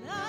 La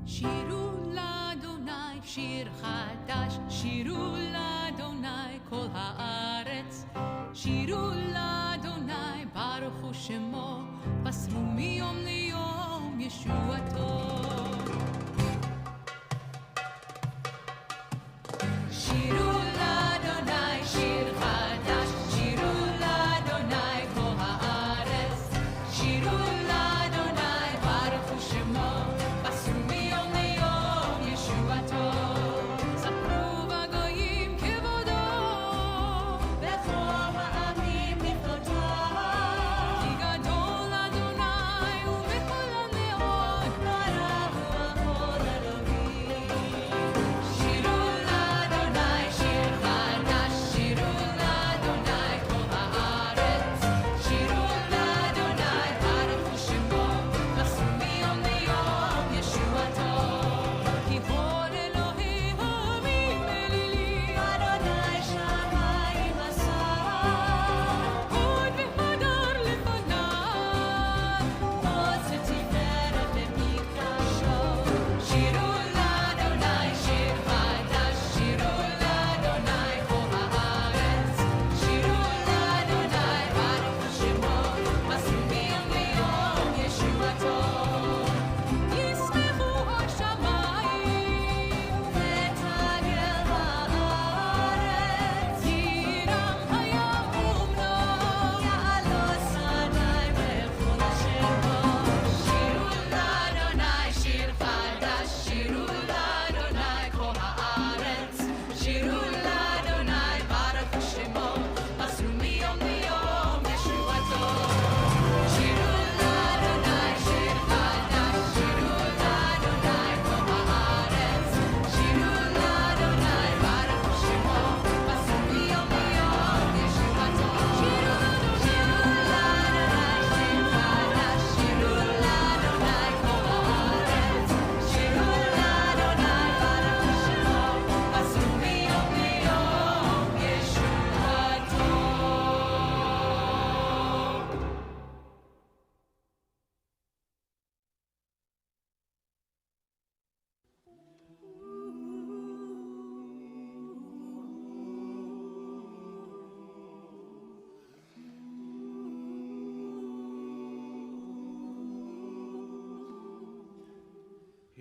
שירו לאדוני שיר חדש, שירו לאדוני כל הארץ, שירו לאדוני ברכו שמו, פסמו מיום ליום ישועתו. שירו לאדוני שיר חדש, שירו לאדוני כל הארץ, שירו לאדוני ברכו שמו, פסמו מיום ליום ישועתו. ספרו בגויים כבודו, בכל העמים לכבודו, כי גדול אדוני ובכל המאוד, ברא הוא הכל אלוהים. שירו לאדוני שיר חדש, שירו לאדוני כל הארץ, שירו לאדוני ברכו שמו, פסמו מיום ליום ישועתו. כי כל אלוהי העמים אלילים, אדוני שמיים עשה, הוד והדר לפניו, עוז ותפארת במקדשו. שירו לאדוני שיר חדש, שירו לאדוני כל הארץ, שירו לאדוני ברכו שמו, פסמו מיום ליום ישועתו. ישמחו השמיים ותגל הארץ, יירם הים ומלואו, יעלו שדיים וילכו לשמו. שירו לאדוני שיר חדש, שירו לאדוני כל הארץ, שירו לאדוני ברכו שמו, פסמו מיום ליום ישועתו. שירו לאדוני שיר חדש, שירו לאדוני כל הארץ, שירו לאדוני ברכו שמו, פסמו מיום ליום ישועתו. שירו לאדוני שיר חדש, שירו לאדוני כל הארץ, שירו לאדוני ברכו שמו, פסמו מיום ליום ישועתו.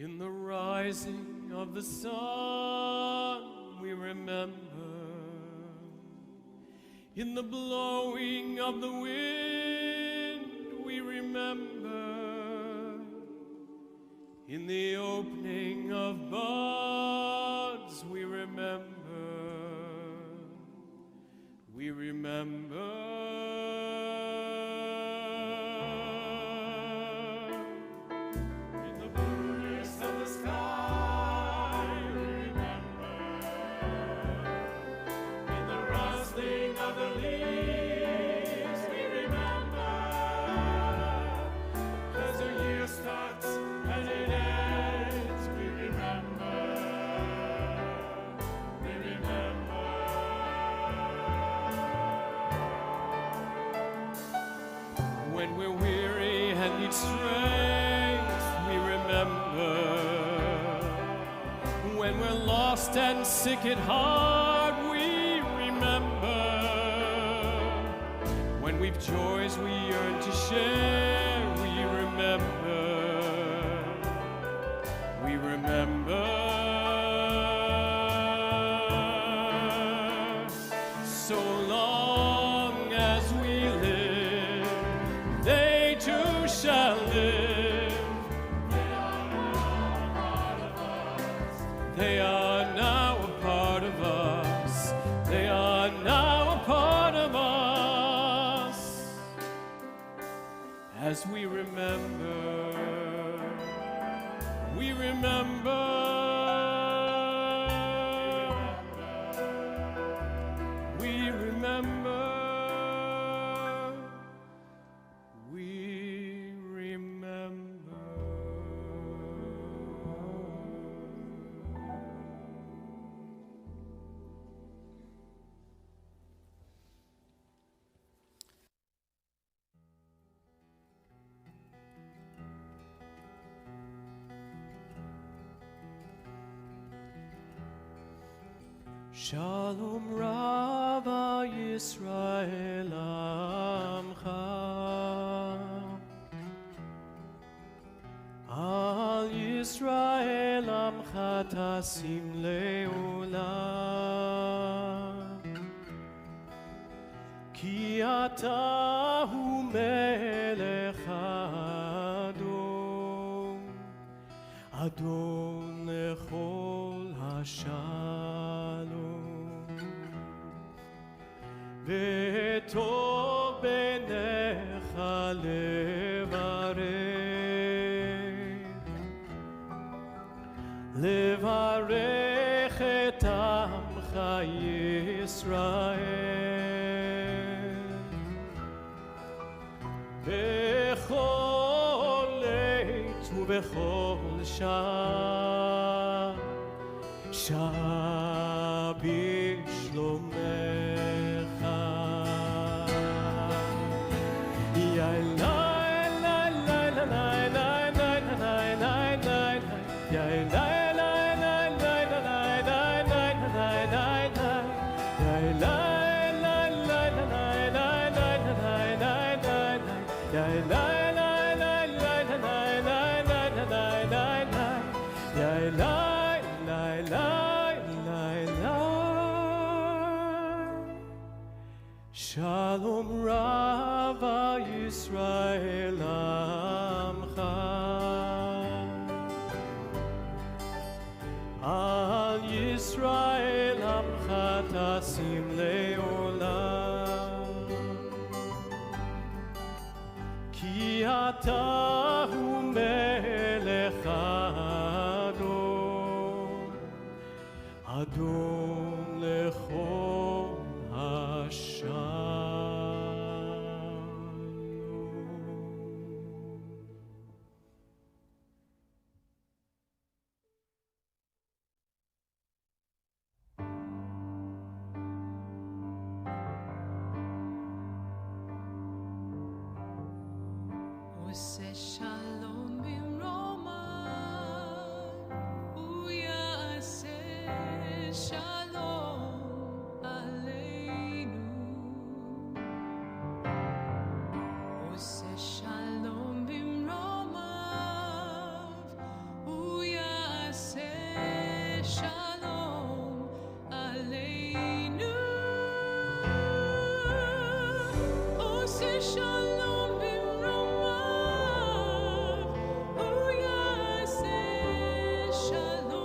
In the rising of the sun, we remember. In the blowing of the wind, we remember. In the opening of buds, we remember. We remember. In the blueness of the sky, we remember. In the rustling of the leaves, we remember. As the year starts and it ends, we remember. We remember. When we're weary and need strength, we remember. When we're lost and sick at heart, we remember. When we've joys we yearn to share, we remember. We remember. So long as we live, they too shall live. They are now a part of us. They are now a part of us. As we remember, we remember. We remember. We remember. Shalom Rabba Yisrael Amcha Al Yisrael Amcha Tasim Le'olam Ki Ata Hu Melech Adon Adon Lechol HaShalom V'tov b'necha levarech et amcha Yisrael b'chol leit u'b'chol shah b'shlomecha Shalom Rabba Yisrael Amcha Al Yisrael Amcha Tasim Le'olam Ki Ata Hu Melech Adon Adon Lechol HaShalom עושה שלום במרומיו, הוא יעשה שלום עלינו. עושה שלום במרומיו, הוא יעשה שלום עלינו. עושה שלום במרומיו, הוא יעשה שלום.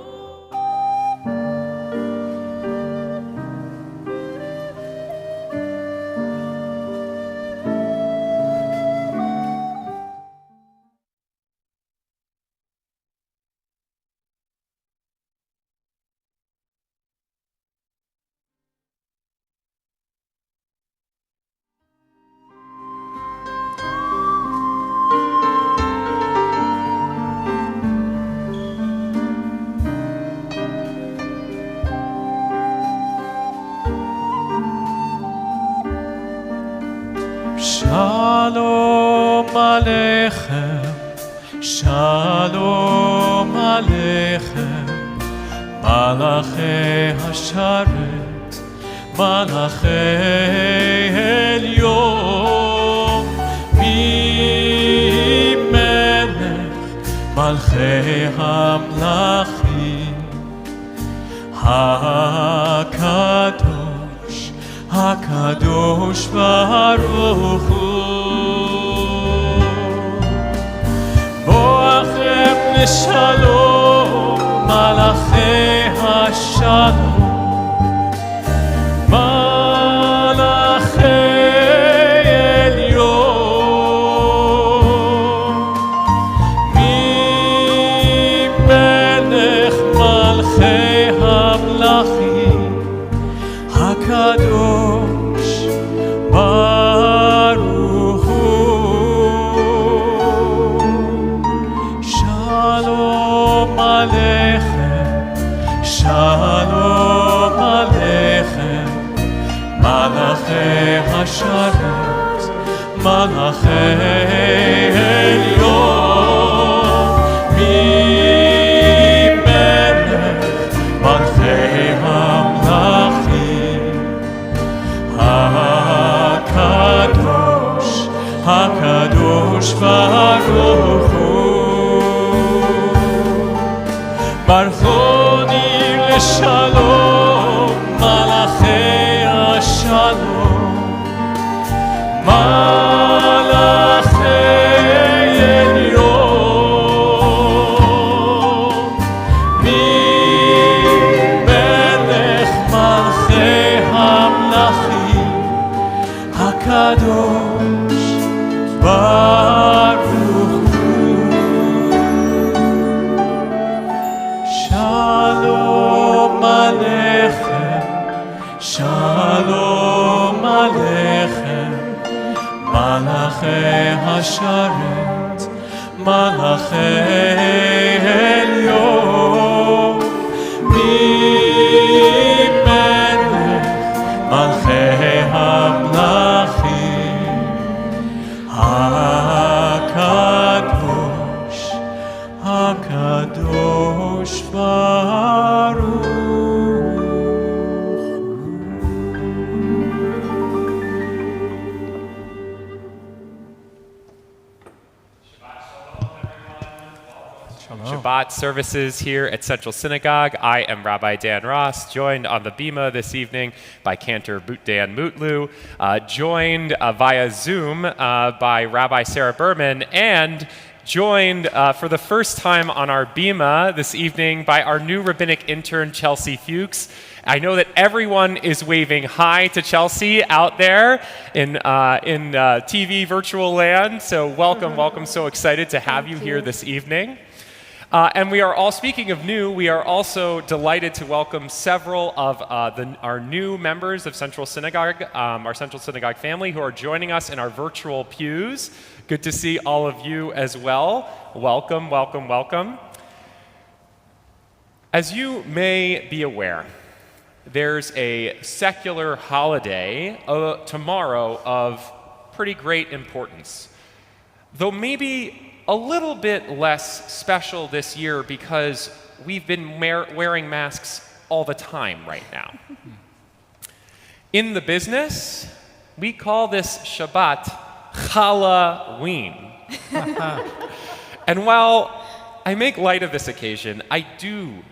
Shalom Aleichem, Shalom Aleichem, Malachei Hasharet, Malachei Elyon, Melech, Malchei Hamlachim, HaKadosh, HaKadosh Baruch Hu. Boachem Shalom, Malachei HaShalom, Malachei Elyon, Melech Malchei Hamlachim, HaKadosh Baruch Hu. Shalom Aleichem, Shalom Aleichem, Malachei Hasharet, Malachei Elyon, Melech Malchei Hamlachim, הקדוש ברוך הוא. ברכוני לשלום, מלאכי השלום, מלאכי עליון, ממלך מלכי המלכים, הקדוש ברוך הוא. שלום עליכם, שלום עליכם, מלאכי השרת, מלאכי עליון, ממלך מלכי המלכים, הקדוש, הקדוש ברוך הוא. Shabbat services here at Central Synagogue. I am Rabbi Dan Ross, joined on the bima this evening by Cantor Dan Mutlu, joined via Zoom by Rabbi Sarah Berman, and joined for the first time on our bima this evening by our new rabbinic intern, Chelsea Fuchs. I know that everyone is waving hi to Chelsea out there in TV virtual land, so welcome, welcome. So excited to have you here this evening. And we are all, speaking of new, we are also delighted to welcome several of our new members of Central Synagogue, our Central Synagogue family, who are joining us in our virtual pews. Good to see all of you as well. Welcome, welcome, welcome. As you may be aware, there's a secular holiday tomorrow of pretty great importance, though maybe a little bit less special this year because we've been wearing masks all the time right now. In the business, we call this Shabbat Halloween. And while I make light of this occasion, I do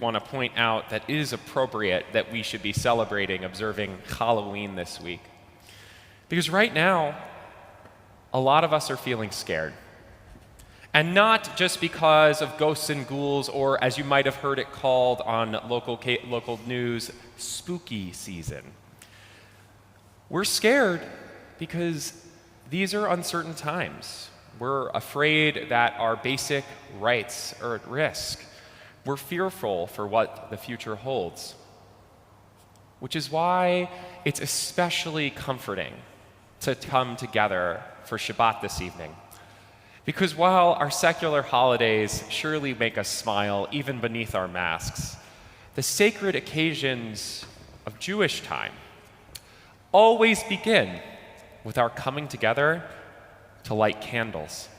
want to point out that it is appropriate that we should be celebrating, observing Halloween this week. Because right now, a lot of us are feeling scared. And not just because of ghosts and ghouls, or as you might have heard it called on local news, spooky season. We're scared because these are uncertain times. We're afraid that our basic rights are at risk. We're fearful for what the future holds. Which is why it's especially comforting to come together for Shabbat this evening. Because while our secular holidays surely make us smile even beneath our masks, the sacred occasions of Jewish time always begin with our coming together to light candles.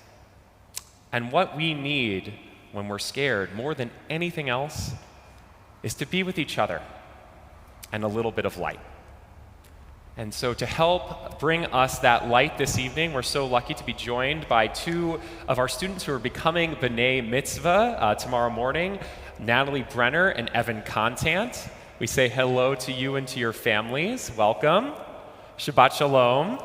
And what we need when we're scared more than anything else is to be with each other and a little bit of light. And so to help bring us that light this evening, we're so lucky to be joined by two of our students who are becoming B'nai Mitzvah tomorrow morning, Natalie Brenner and Evan Contant. We say hello to you and to your families. Welcome. Shabbat Shalom.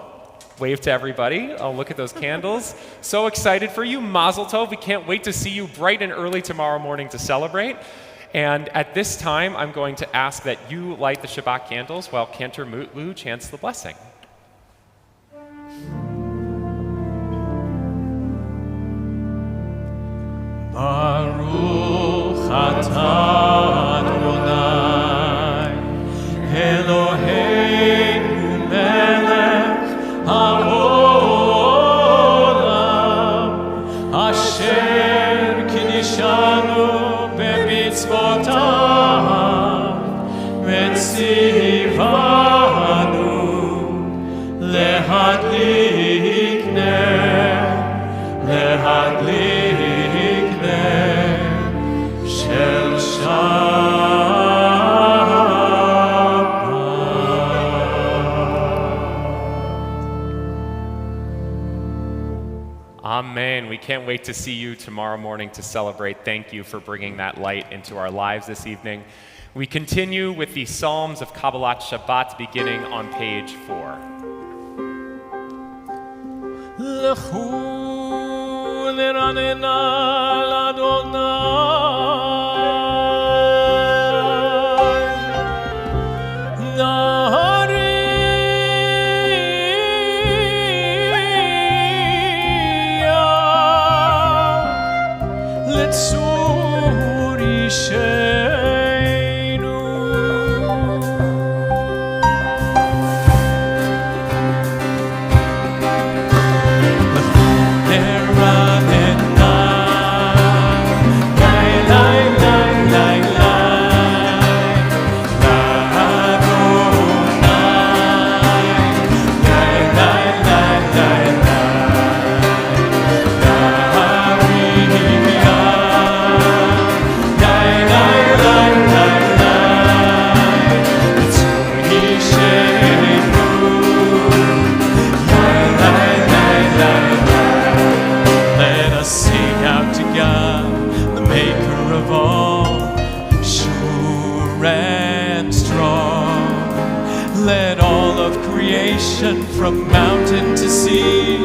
Wave to everybody. Oh, look at those candles. So excited for you. Mazel Tov. We can't wait to see you bright and early tomorrow morning to celebrate. And at this time, I'm going to ask that you light the Shabbat candles while Cantor Mutlu chants the blessing. Baruch atah Adonai, Eloheinu melech haolam, asher kiddushanu b'mitzvotav, v'tzivanu lehadlik ner, shel Shabbat. Amen. We can't wait to see you tomorrow morning to celebrate. Thank you for bringing that light into our lives this evening. We continue with the Psalms of Kabbalah Shabbat beginning on page 4. לכו נרננה לאדוני, נהריה לצור אישנו. From mountain to sea,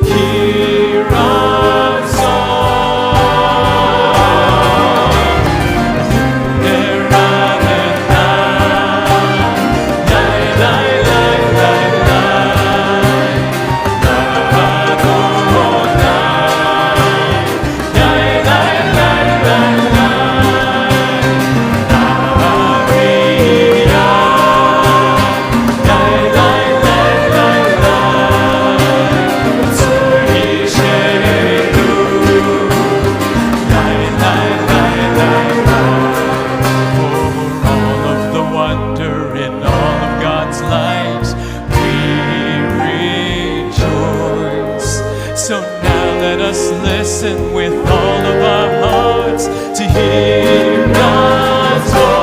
hear our song. Listen with all of our hearts to hear God's voice.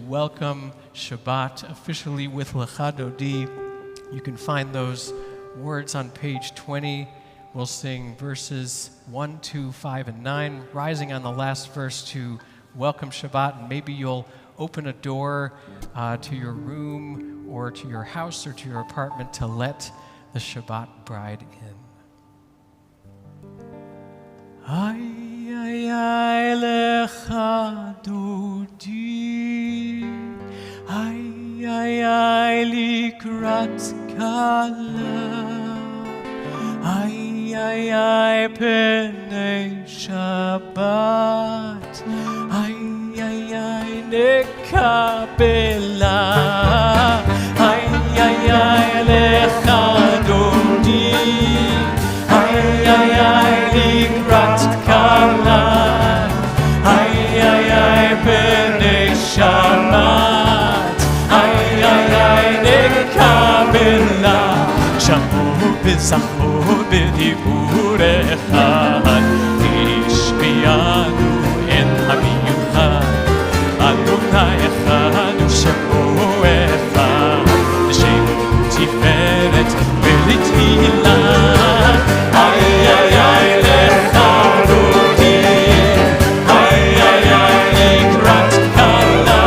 Welcome Shabbat officially with Lecha Dodi. You can find those words on page 20. We'll sing verses 1, 2, 5, and 9, rising on the last verse to welcome Shabbat, and maybe you'll open a door to your room or to your house or to your apartment to let the Shabbat bride in. Ay, ay, ay, lecha dodi, ay, ay, ay, likrat kala, ay, ay, ay, penei Shabbat, ay, ay, ay, nekabela, ay, ay, ay, lecha dodi, ay, ay, ay, likrat kala, ay, ay, ay, penei Shabbat, ay, ay, ay, nekabela, shamu b'zachu b'dibur echad, tishbianu en hamiyuchad, Adonai echad u'shemo echad, l'shem tiferet v'letfilah. Ay, ay, ay, lecha dodi, ay, ay, ay, likrat kala,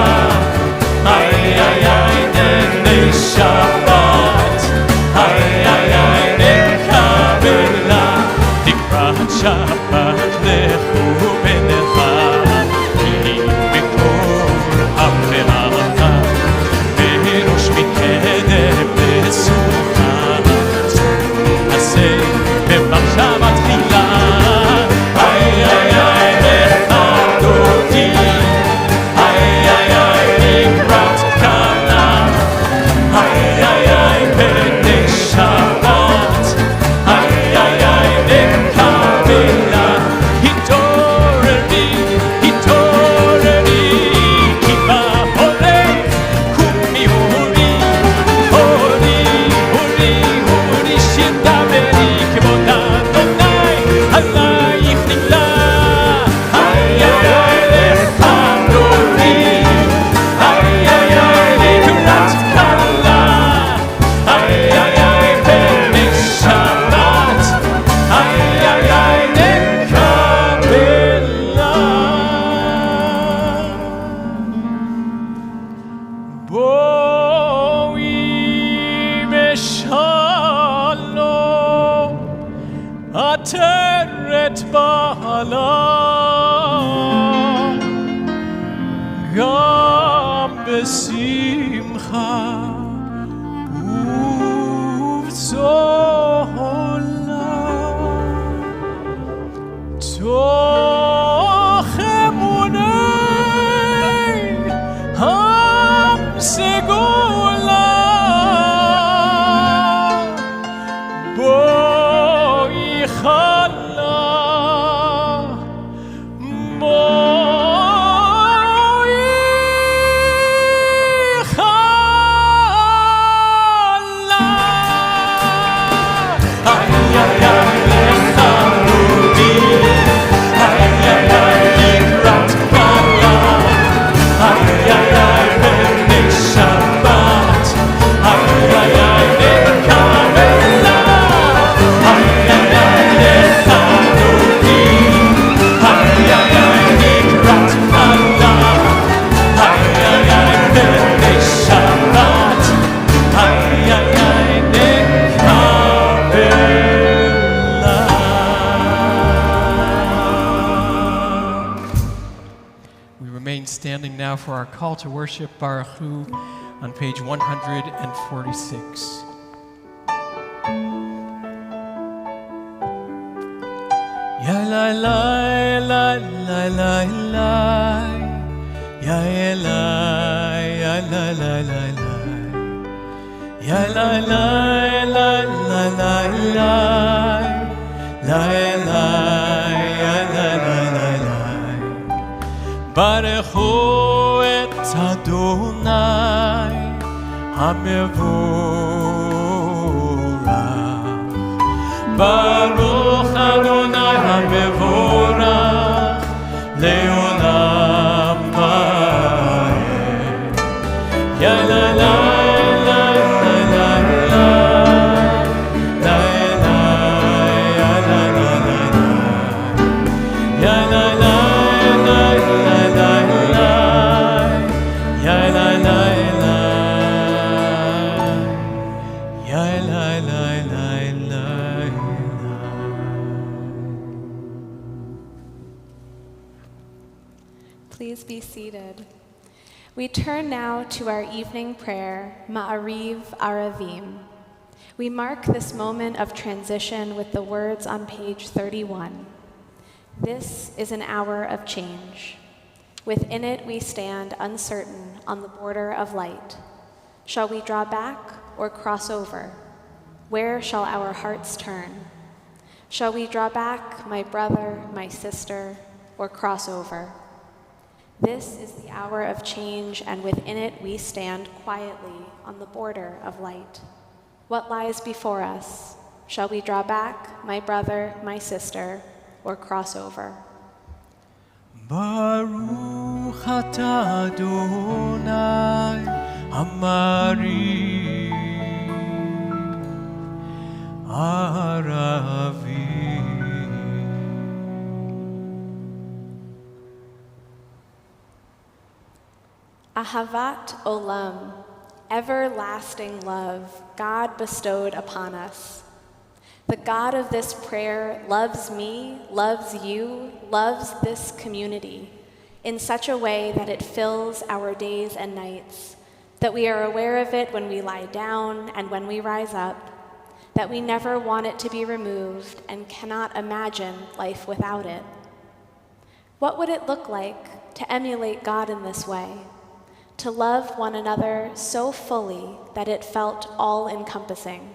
ay, ay, ay, nenei Shabbat, ay, ay, ay, nekabela, likrat Shabbat lechu b'nechad, ki b'kol ha'pe'acha, b'rosh mikdeh b'sucha, aseh במחשבה תחילה, איי איי איי lecha dodi, איי איי איי לקראת קלה, איי איי איי פני שבת, איי איי איי נקבלה, התעוררי, התעוררי, כי בא הולך, קומי הורי, הורי, הורי, הורי, שתדברי כבוד אדוני עלייך נגלה, איי איי איי lecha dodi, איי איי איי לקראת קלה, איי איי איי פני שבת, איי איי איי נקבלה. בואי בשלום, עטרת בעלה, גם בשמחה ובצהלה, תוך אמוני עם סגולה, בואי חלה, בואי חלה, איי איי איי lecha dodi, איי איי איי לקראת קלה, איי איי איי פני שבת, איי איי איי נקבלה, איי איי איי lecha dodi, איי איי איי לקראת קלה, איי איי איי פני שבת, איי איי איי נקבלה. We remain standing now for our call to worship, Baruch Hu, on page 146. Ya la la la la la la, ya la ya la la la la, ya la la la la la la, la la ya la la la la. ברכו את אדוני המבורך, ברוך אדוני המבורך לעולם ועד. יא לה לה לה לה לה לה לה לה Ya la la la la la la. Ya la la la. Ya la la la la la. Please be seated. We turn now to our evening prayer, Ma'ariv Aravim. We mark this moment of transition with the words on page 31. This is an hour of change. Within it we stand uncertain on the border of light. Shall we draw back or cross over? Where shall our hearts turn? Shall we draw back, my brother, my sister, or cross over? This is the hour of change, and within it we stand quietly on the border of light. What lies before us? Shall we draw back, my brother, my sister, or cross over? Baruch atah Adonai Hamari Aravi. Ahavat Olam, everlasting love, God bestowed upon us. The God of this prayer loves me, loves you, loves this community in such a way that it fills our days and nights, that we are aware of it when we lie down and when we rise up, that we never want it to be removed and cannot imagine life without it. What would it look like to emulate God in this way? To love one another so fully that it felt all-encompassing.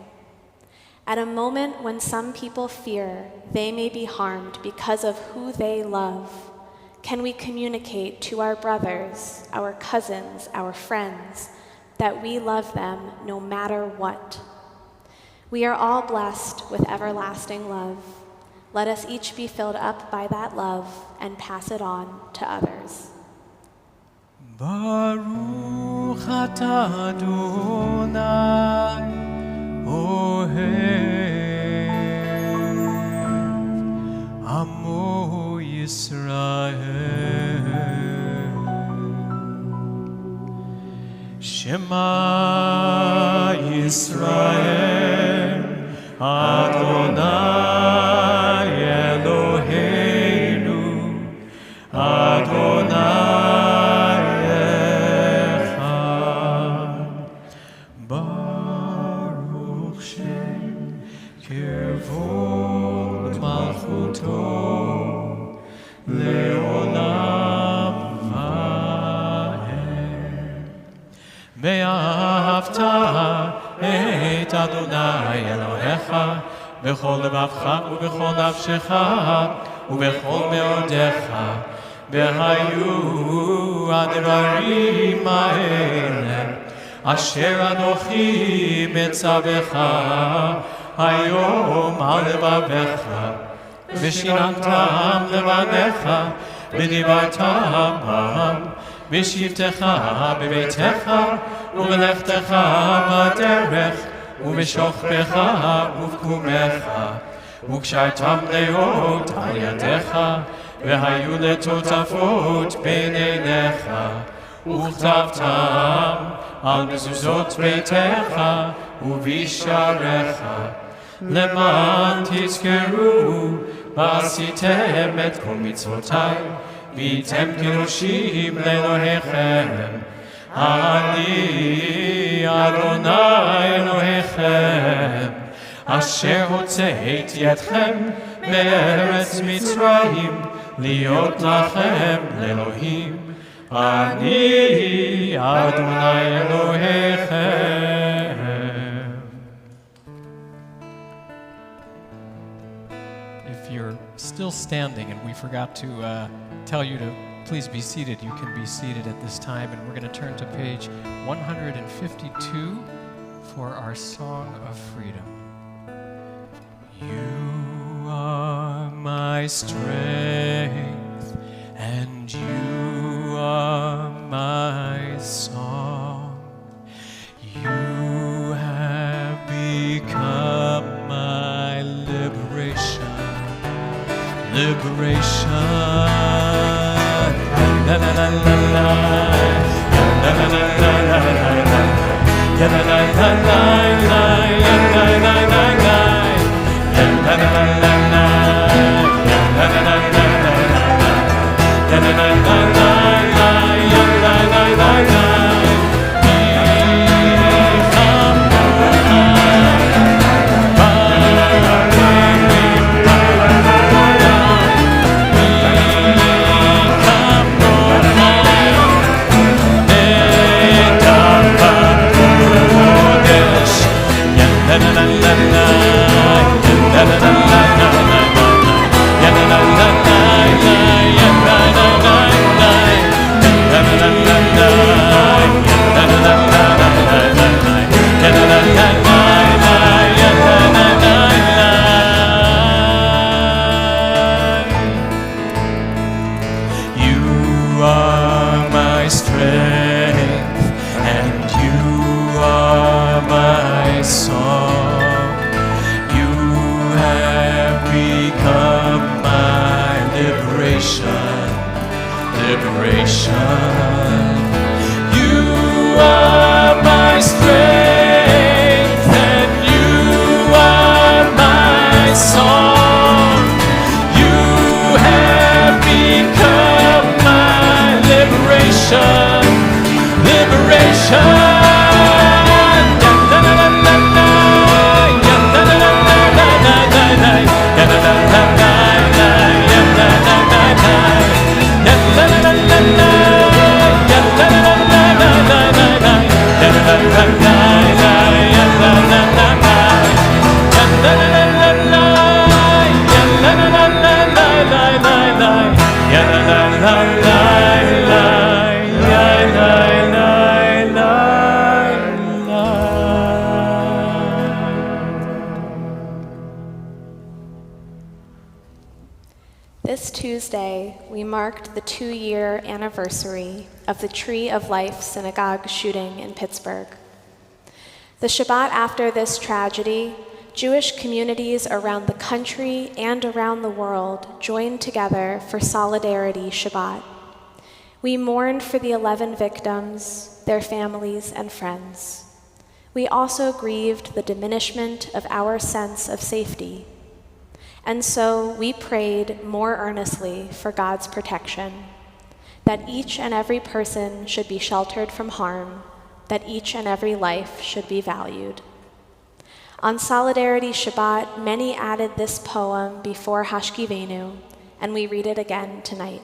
At a moment when some people fear they may be harmed because of who they love, can we communicate to our brothers, our cousins, our friends, that we love them no matter what? We are all blessed with everlasting love. Let us each be filled up by that love and pass it on to others. Baruch atah Adonai Ohev Amo Yisrael. Shema Yisrael Adonai Eloheinu Adonai ואהבת את אדוני אלוהיך בכל לבבך ובכל נפשך ובכל מאודיך. והיו הדברים האלה אשר אנוכי מצווך היום על לבביך ושיננתם לבניך ודיברתם בם בשבתך בביתך ובלכתך בדרך ובשוכבך ובקומך וקשרתם להיות על ידיך והיו לטוטפות בין עיניך וכתבתם על מזוזות ביתך ובשעריך למען תזכרו ועשיתם את כל מצוותיי והייתם קדושים לאלוהיכם. אני אדוני אלוהיכם אשר הוצאתי אתכם מארץ מצרים להיות לכם לאלוהים. אני אדוני אלוהיכם. If you're still standing and we forgot to tell you to please be seated, you can be seated at this time, and we're going to turn to page 152 for our Song of Freedom. You are my strength, and you are my song. You have become my liberation. liberation. La la la la la, la la la la la la, la la la la la la, la la la la la, la la la la la, la la la la la, la la la la la, la la la la. This Tuesday, we marked the 2-year anniversary of the Tree of Life synagogue shooting in Pittsburgh. The Shabbat after this tragedy, Jewish communities around the country and around the world joined together for Solidarity Shabbat. We mourned for the 11 victims, their families, and friends. We also grieved the diminishment of our sense of safety. And so we prayed more earnestly for God's protection, that each and every person should be sheltered from harm, that each and every life should be valued. On Solidarity Shabbat, many added this poem before Hashkivenu, and we read it again tonight.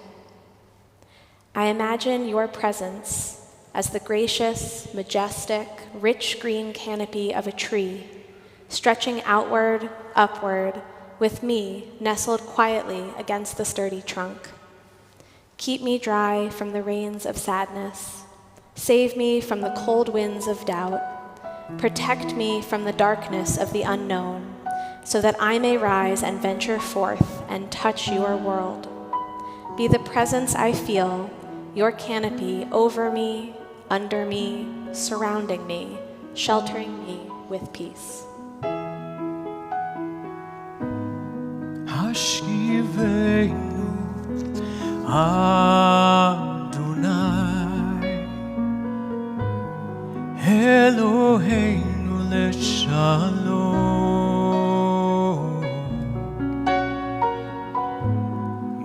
I imagine your presence as the gracious, majestic, rich green canopy of a tree, stretching outward, upward, with me nestled quietly against the sturdy trunk. Keep me dry from the rains of sadness. Save me from the cold winds of doubt. Protect me from the darkness of the unknown, so that I may rise and venture forth and touch your world. Be the presence I feel, your canopy over me, under me, surrounding me, sheltering me with peace. Hashkivenu Adonai Eloheinu leshalom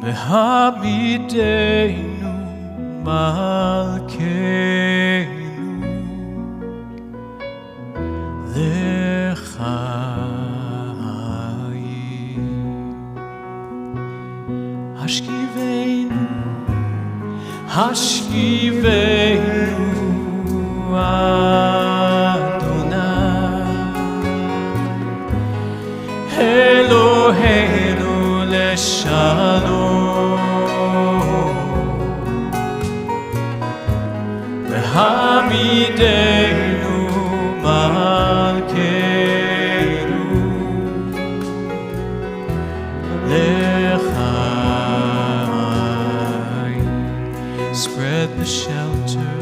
Behamidenu malkeinu lechaim Hashkivenu Adonai Eloheinu leshalom Behamidenu malkeinu lechaim. Spread the shelter,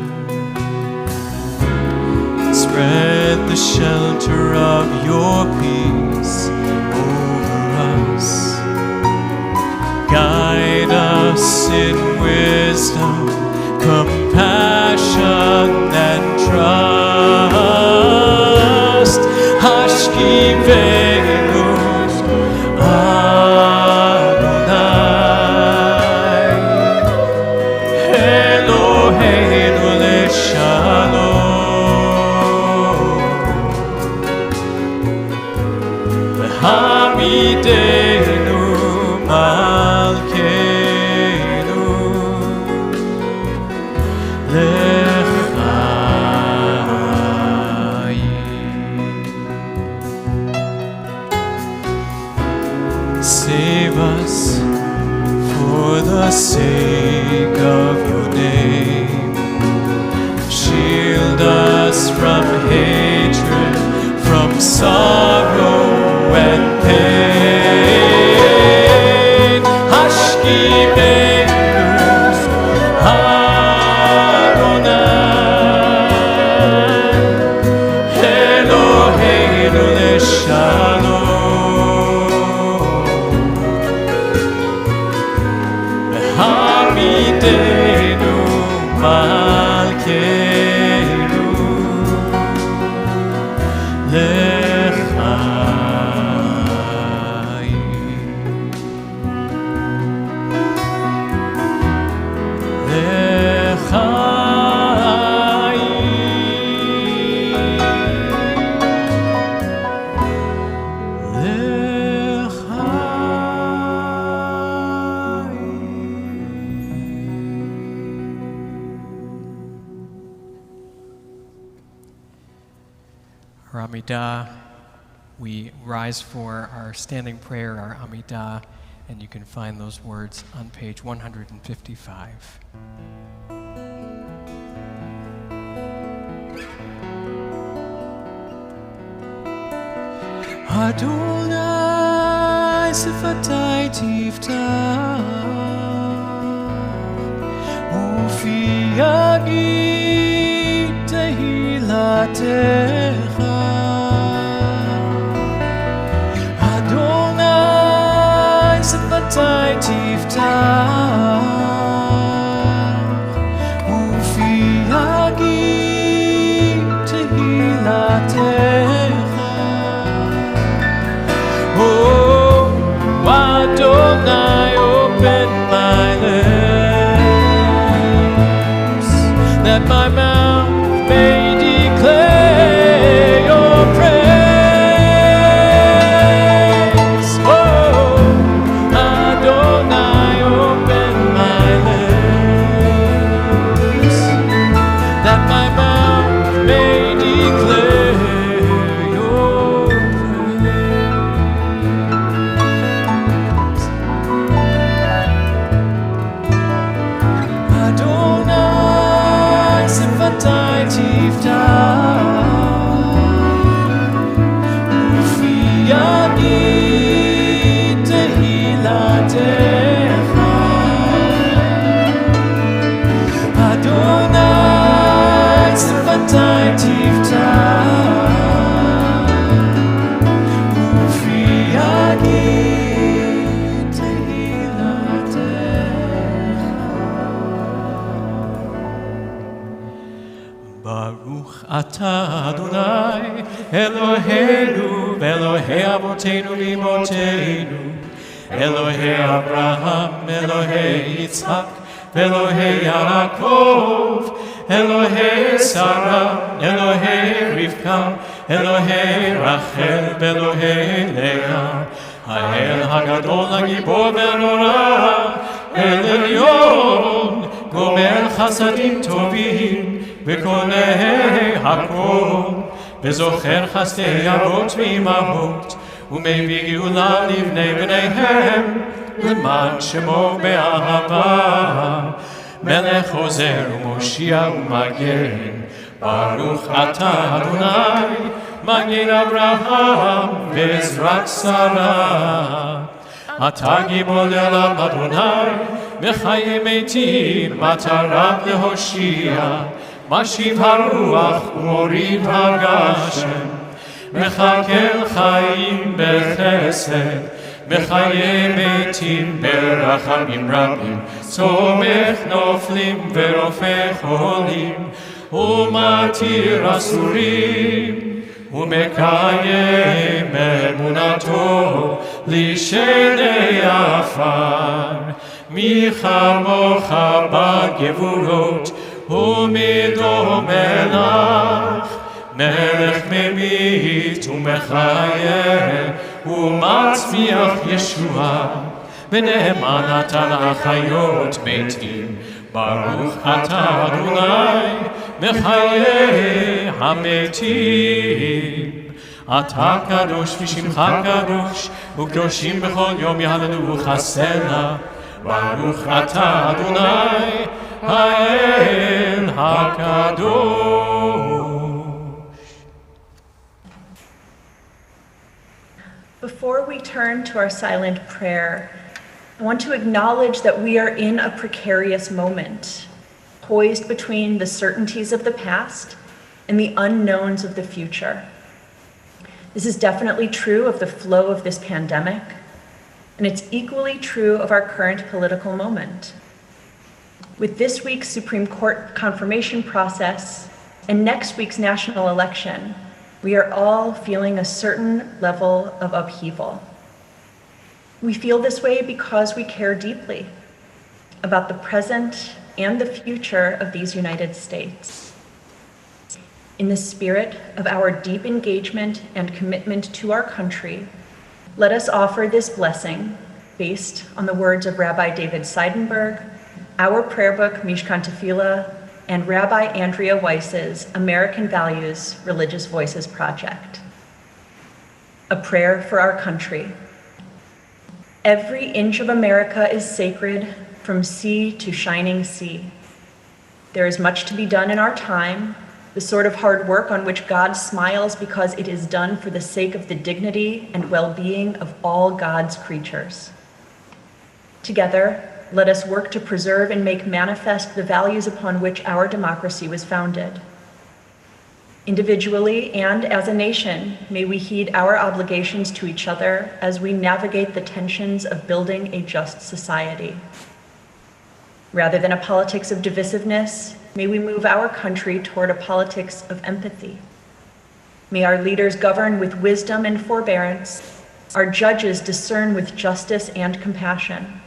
spread the shelter of your peace over us. wisdom, compassion, and trust. Hashkivenu Adonai, Eloheinu leshalom, v'hamidenu malkeinu l'chaim. Save us for the sake of your name. Shield us from hatred, from sorrow and pain. Hashkivenu Adonai, Eloheinu leshalom, v'hamidenu malkeinu Our Amidah, we rise for our standing prayer, our Amidah, and you can find those words on page 155. Adonai sifatai tiftach ufi yagid tehilatecha. Adonai sifatai tiftach ufi yagid tehilatecha. Oh, Adonai, open my lips, that my mouth may declare your praise. Oh, Adonai, open my lips, that my mouth may declare your praise. Adonai sifatai tiftach ufi yagid tehilatecha. Adonai sifatai tiftach ufi yagid tehilatecha. Baruch atah Adonai Eloheinu v'Elohei Avotenu v'Imotenu, Elohei Abraham, Elohei Yitzhak, Elohei Yaakov, Elohei Sarah, Elohei Rivka, Elohei Rachel, Elohei Leah, Ha'el Hagadol Hagibor v'Norah, El Elyon, Gomer Chasadim Tovim, v'Konei Hakol, וזוכר חסדי אבות ואימהות, ומביא גאולה לבני בניהם, למען שמו באהבה. מלך עוזר ומושיע ומגן, ברוך אתה אדוני, מגן אברהם ועזרת שרה. אתה גיבור לעולם אדוני, בחיי מתים מטרה להושיע. משיב הרוח ומוריד הגשם, מחכה חיים בחסד, מחיי מתים ברחמים רבים, סומך נופלים ורופא חולים, ומתיר אסורים, ומקיים אמונתו לשני עפר. מי כמוך בגבורות ומדומה לך, מלך ממית ומחיה ומצמיח ישועה, ונאמן אתה לחיות מתים. ברוך אתה אדוני מחיי המתים. אתה קדוש ושמך קדוש, וקדושים בכל יום יהללוך הסלע. ברוך אתה אדוני האל הקדוש. Before we turn to our silent prayer, I want to acknowledge that we are in a precarious moment, poised between the certainties of the past and the unknowns of the future. This is definitely true of the flow of this pandemic, and it's equally true of our current political moment. With this week's Supreme Court confirmation process and next week's national election, we are all feeling a certain level of upheaval. We feel this way because we care deeply about the present and the future of these United States. In the spirit of our deep engagement and commitment to our country, let us offer this blessing based on the words of Rabbi David Seidenberg, our prayer book, Mishkan Tefillah, and Rabbi Andrea Weiss's American Values Religious Voices Project. A prayer for our country. Every inch of America is sacred, from sea to shining sea. There is much to be done in our time, the sort of hard work on which God smiles because it is done for the sake of the dignity and well-being of all God's creatures. Together, let us work to preserve and make manifest the values upon which our democracy was founded. Individually and as a nation, may we heed our obligations to each other as we navigate the tensions of building a just society. Rather than a politics of divisiveness, may we move our country toward a politics of empathy. May our leaders govern with wisdom and forbearance, our judges discern with justice and compassion.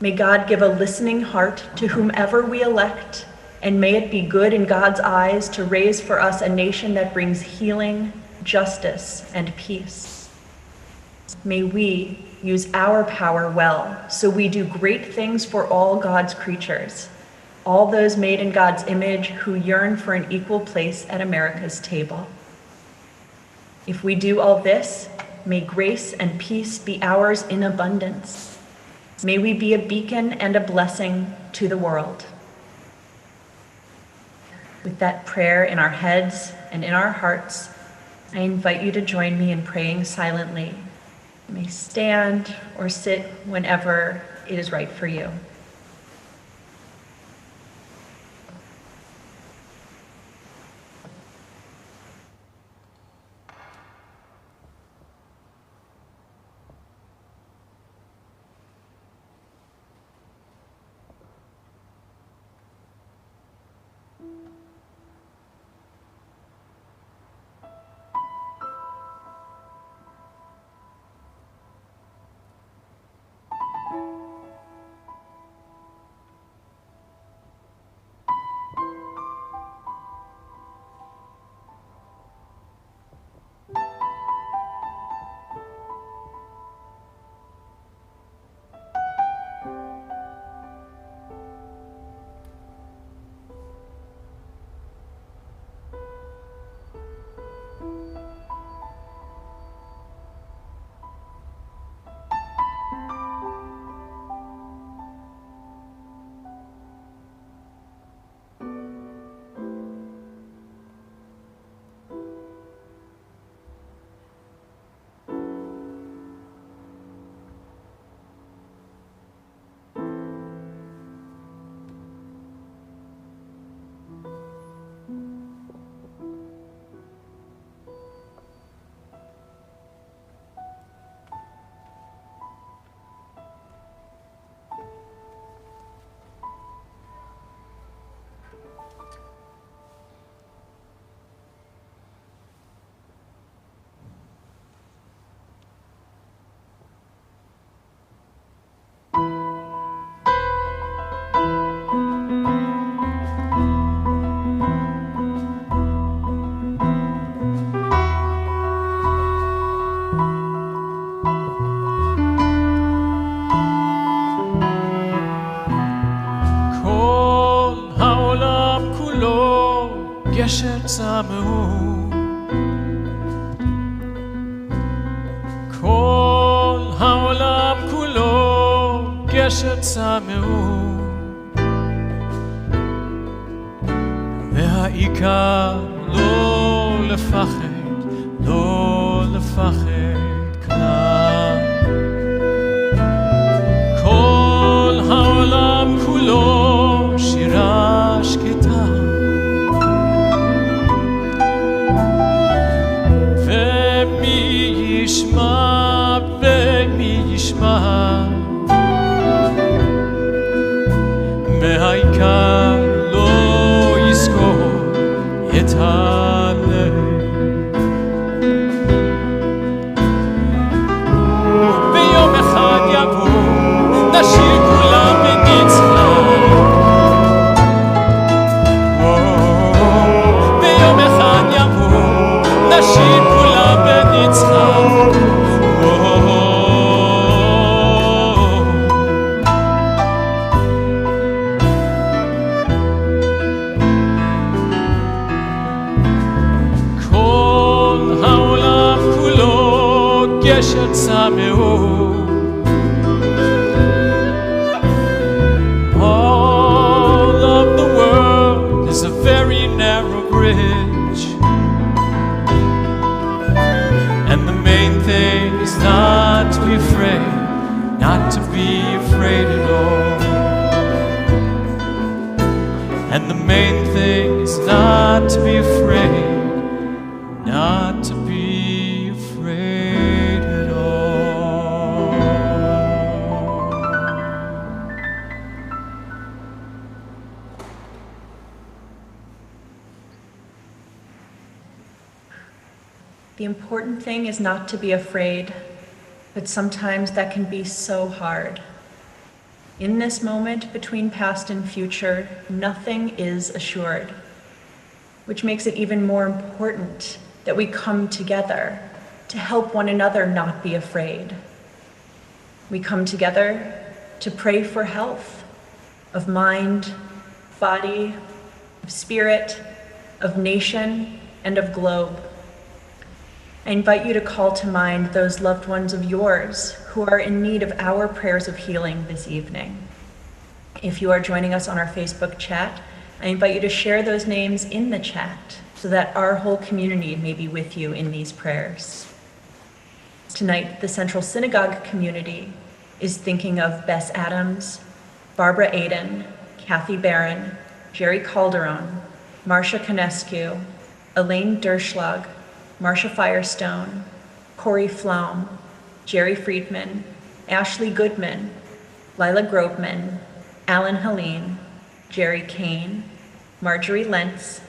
May God give a listening heart to whomever we elect, and may it be good in God's eyes to raise for us a nation that brings healing, justice, and peace. May we use our power well, so we do great things for all God's creatures, all those made in God's image who yearn for an equal place at America's table. If we do all this, may grace and peace be ours in abundance. May we be a beacon and a blessing to the world. With that prayer in our heads and in our hearts, I invite you to join me in praying silently. You may stand or sit whenever it is right for you. גשר צמאו כל העולם כולו גשר צמאו והעיקר לא לפחד, לא לפחד כלל כל העולם כולו שירה שקטה ומי ישמע והעיקר לא יזכור את הלב ביום אחד יבוא נשיר כולם בנצחק ביום אחד יבוא נשיר כולם בנצחק גשר צמאו All of the world is a very narrow bridge And the main thing is not to be afraid Not to be afraid at all And the main thing is not to be afraid Not to be afraid at all. The important thing is not to be afraid, but sometimes that can be so hard. In this moment between past and future, nothing is assured, which makes it even more important that we come together to help one another not be afraid. We come together to pray for health of mind, body, of spirit, of nation, and of globe. I invite you to call to mind those loved ones of yours who are in need of our prayers of healing this evening. If you are joining us on our Facebook chat, I invite you to share those names in the chat so that our whole community may be with you in these prayers. Tonight, the Central Synagogue community is thinking of Bess Adams, Barbara Aiden, Kathy Barron, Jerry Calderon, Marcia Conescu, Elaine Derschlag, Marcia Firestone, Corey Flaum, Jerry Friedman, Ashley Goodman, Lila Grobman, Alan Helene, Jerry Kane, Marjorie Lentz,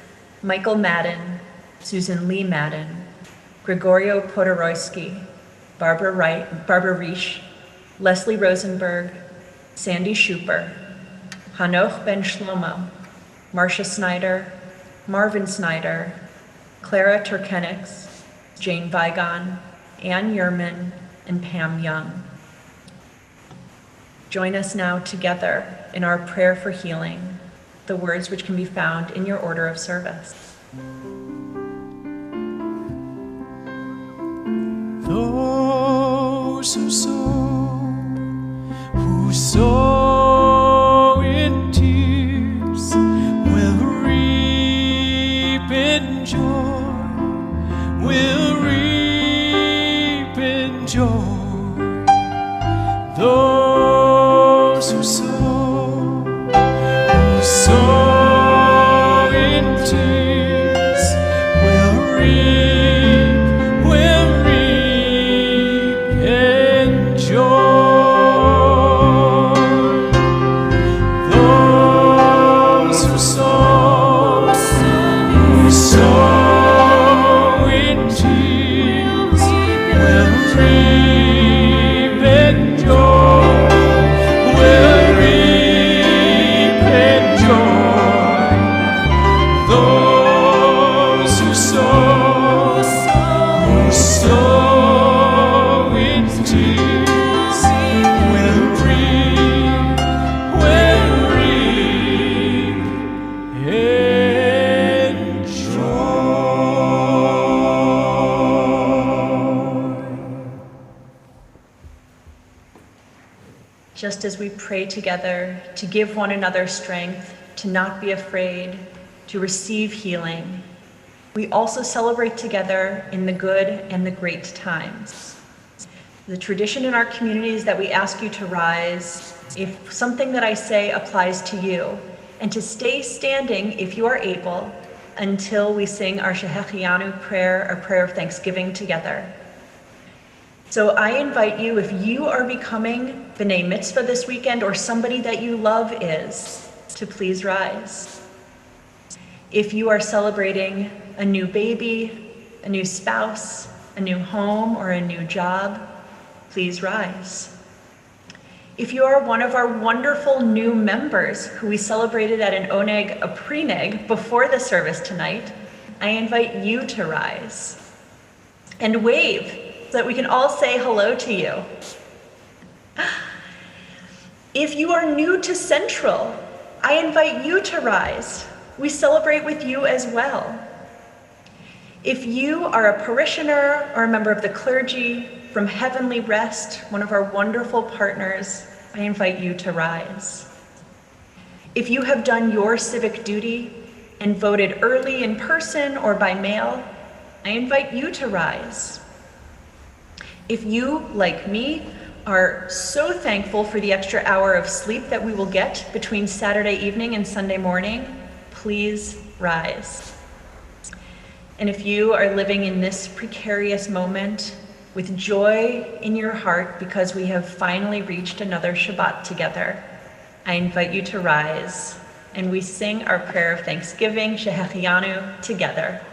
Michael Madden, Susan Lee Madden, Gregorio Podoroski, Barbara Reisch, Leslie Rosenberg, Sandy Schuper, Hanoch Ben Shlomo, Marcia Snyder, Marvin Snyder, Clara Turkenix, Jane Vigon, Ann Yerman, and Pam Young. Join us now together in our prayer for healing, the words which can be found in your order of service. Those who sow in tears will reap in joy, will reap in joy. Those who sow in tears will reap in joy. just as we pray together to give one another strength, to not be afraid, to receive healing, we also celebrate together in the good and the great times. The tradition in our community is that we ask you to rise if something that I say applies to you, and to stay standing if you are able until we sing our Shehechianu prayer, our prayer of thanksgiving together. So I invite you, if you are becoming B'nai Mitzvah this weekend, or somebody that you love is, to please rise. If you are celebrating a new baby, a new spouse, a new home, or a new job, please rise. If you are one of our wonderful new members who we celebrated at an oneg, a preneg, before the service tonight, I invite you to rise and wave so that we can all say hello to you. If you are new to Central, I invite you to rise. We celebrate with you as well. If you are a parishioner or a member of the clergy from Heavenly Rest, one of our wonderful partners, I invite you to rise. If you have done your civic duty and voted early in person or by mail, I invite you to rise. If you, like me, are so thankful for the extra hour of sleep that we will get between Saturday evening and Sunday morning, please rise. And if you are living in this precarious moment with joy in your heart because we have finally reached another Shabbat together, I invite you to rise and we sing our prayer of thanksgiving, Shehechianu, together.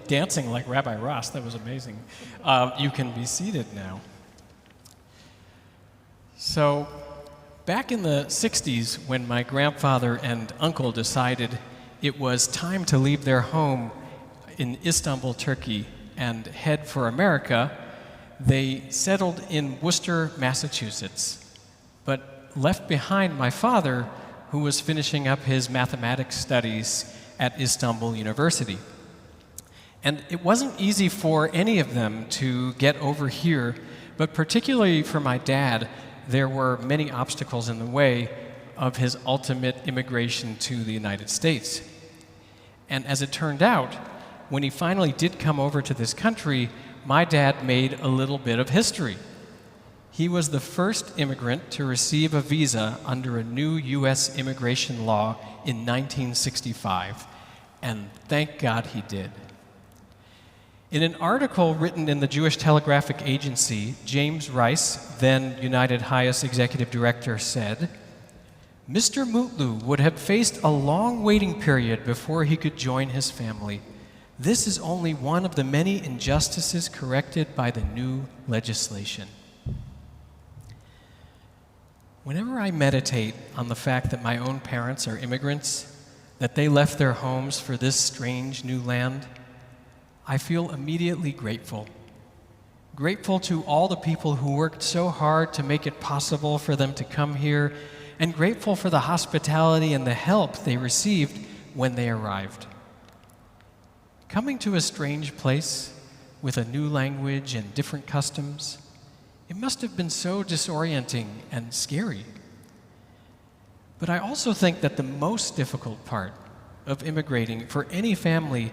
Dancing like Rabbi Ross, that was amazing. You can be seated now. So, back in the 60s, when my grandfather and uncle decided it was time to leave their home in Istanbul, Turkey, and head for America, they settled in Worcester, Massachusetts, but left behind my father, who was finishing up his mathematics studies at Istanbul University. And it wasn't easy for any of them to get over here, but particularly for my dad, there were many obstacles in the way of his ultimate immigration to the United States. And as it turned out, when he finally did come over to this country, my dad made a little bit of history. He was the first immigrant to receive a visa under a new U.S. immigration law in 1965, and thank God he did. In an article written in the Jewish Telegraphic Agency, James Rice, then United Highest Executive Director, said, "Mr. Mutlu would have faced a long waiting period before he could join his family. This is only one of the many injustices corrected by the new legislation." Whenever I meditate on the fact that my own parents are immigrants, that they left their homes for this strange new land, I feel immediately grateful. Grateful to all the people who worked so hard to make it possible for them to come here, and grateful for the hospitality and the help they received when they arrived. Coming to a strange place with a new language and different customs, it must have been so disorienting and scary. But I also think that the most difficult part of immigrating for any family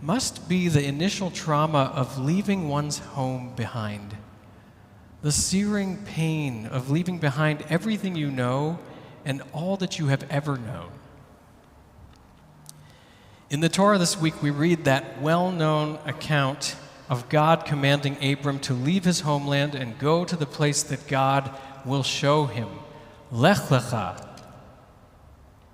must be the initial trauma of leaving one's home behind. the searing pain of leaving behind everything you know and all that you have ever known. In the Torah this week, we read that well-known account of God commanding Abram to leave his homeland and go to the place that God will show him. Lech lecha.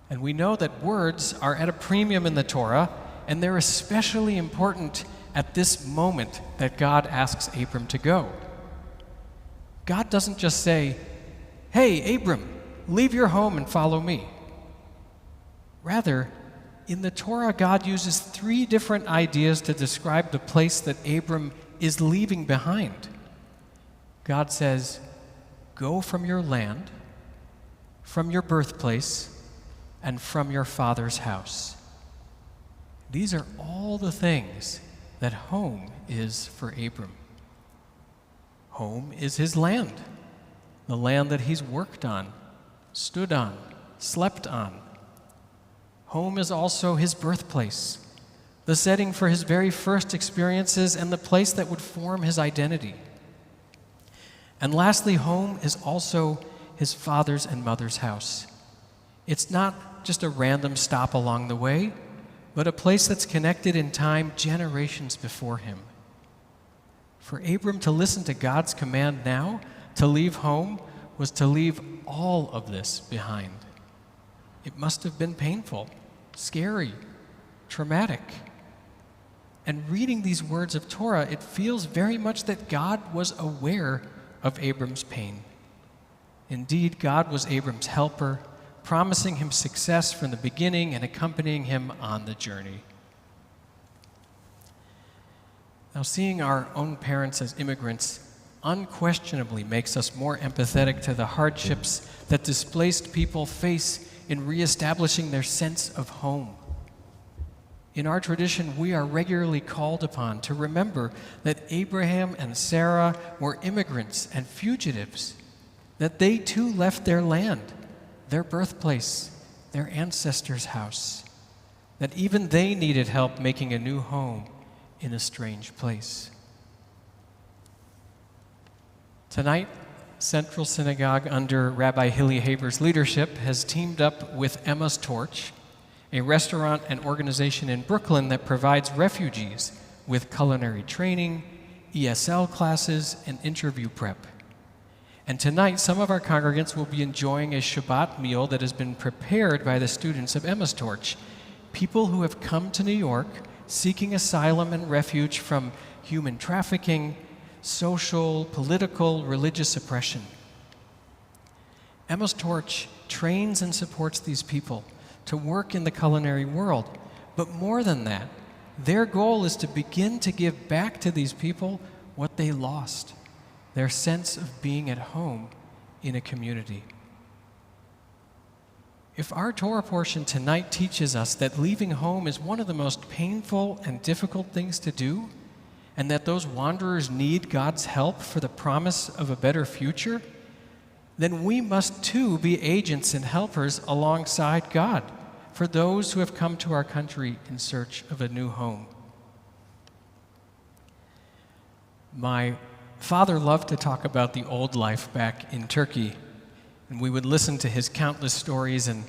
And we know that words are at a premium in the Torah, and they're especially important at this moment that God asks Abram to go. God doesn't just say, "Hey, Abram, leave your home and follow me." Rather, in the Torah, God uses 3 different ideas to describe the place that Abram is leaving behind. God says, "Go from your land, from your birthplace, and from your father's house." These are all the things that home is for Abram. Home is his land, the land that he's worked on, stood on, slept on. Home is also his birthplace, the setting for his very first experiences and the place that would form his identity. And lastly, home is also his father's and mother's house. It's not just a random stop along the way, but a place that's connected in time generations before him. For Abram to listen to God's command now, to leave home, was to leave all of this behind. It must have been painful, scary, traumatic. And reading these words of Torah, it feels very much that God was aware of Abram's pain. Indeed, God was Abram's helper, promising him success from the beginning and accompanying him on the journey. Now, seeing our own parents as immigrants unquestionably makes us more empathetic to the hardships that displaced people face in reestablishing their sense of home. In our tradition, we are regularly called upon to remember that Abraham and Sarah were immigrants and fugitives, that they too left their land, their birthplace, their ancestors' house, that even they needed help making a new home in a strange place. Tonight, Central Synagogue, under Rabbi Hilly Haber's leadership, has teamed up with Emma's Torch, a restaurant and organization in Brooklyn that provides refugees with culinary training, ESL classes, and interview prep. And tonight, some of our congregants will be enjoying a Shabbat meal that has been prepared by the students of Emma's Torch, people who have come to New York seeking asylum and refuge from human trafficking, social, political, religious oppression. Emma's Torch trains and supports these people to work in the culinary world. But more than that, their goal is to begin to give back to these people what they lost, their sense of being at home in a community. If our Torah portion tonight teaches us that leaving home is one of the most painful and difficult things to do, and that those wanderers need God's help for the promise of a better future, then we must too be agents and helpers alongside God for those who have come to our country in search of a new home. My father loved to talk about the old life back in Turkey, and we would listen to his countless stories, and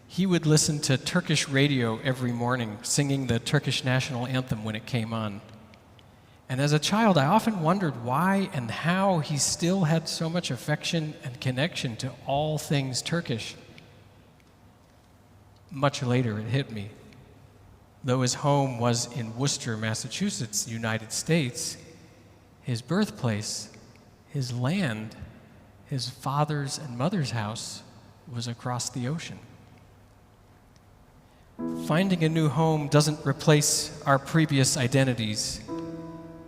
he would listen to Turkish radio every morning, singing the Turkish national anthem when it came on. And as a child, I often wondered why and how he still had so much affection and connection to all things Turkish. Much later, it hit me. Though his home was in Worcester, Massachusetts, United States, his birthplace, his land, his father's and mother's house was across the ocean. Finding a new home doesn't replace our previous identities.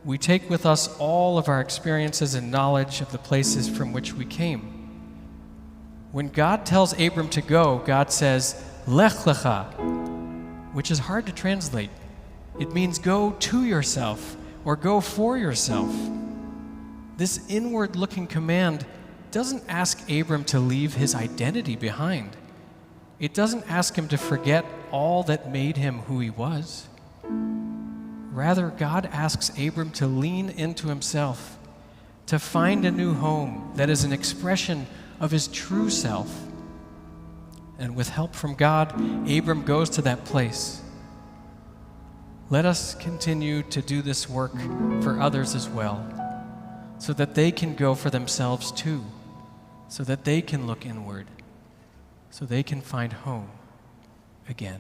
We take with us all of our experiences and knowledge of the places from which we came. When God tells Abram to go, God says, Lech lecha, which is hard to translate. It means go to yourself or go for yourself. This inward-looking command doesn't ask Abram to leave his identity behind. It doesn't ask him to forget all that made him who he was. Rather, God asks Abram to lean into himself, to find a new home that is an expression of his true self. And with help from God, Abram goes to that place. Let us continue to do this work for others as well, so that they can go for themselves too, so that they can look inward, so they can find home again.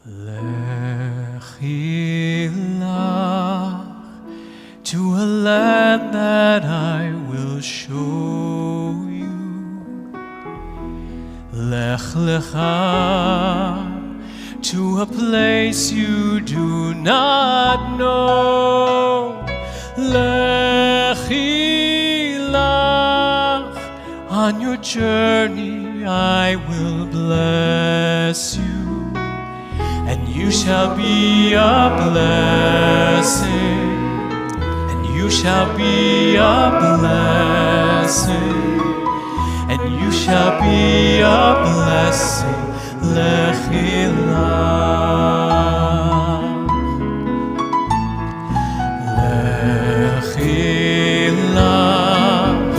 Lechi lach to a land that I will show you. Lech lecha to a place you do not know. Lechi lach, on your journey I will bless you, and you shall be a blessing, and you shall be a blessing, and you shall be a blessing. Lechi lach, lechi lach,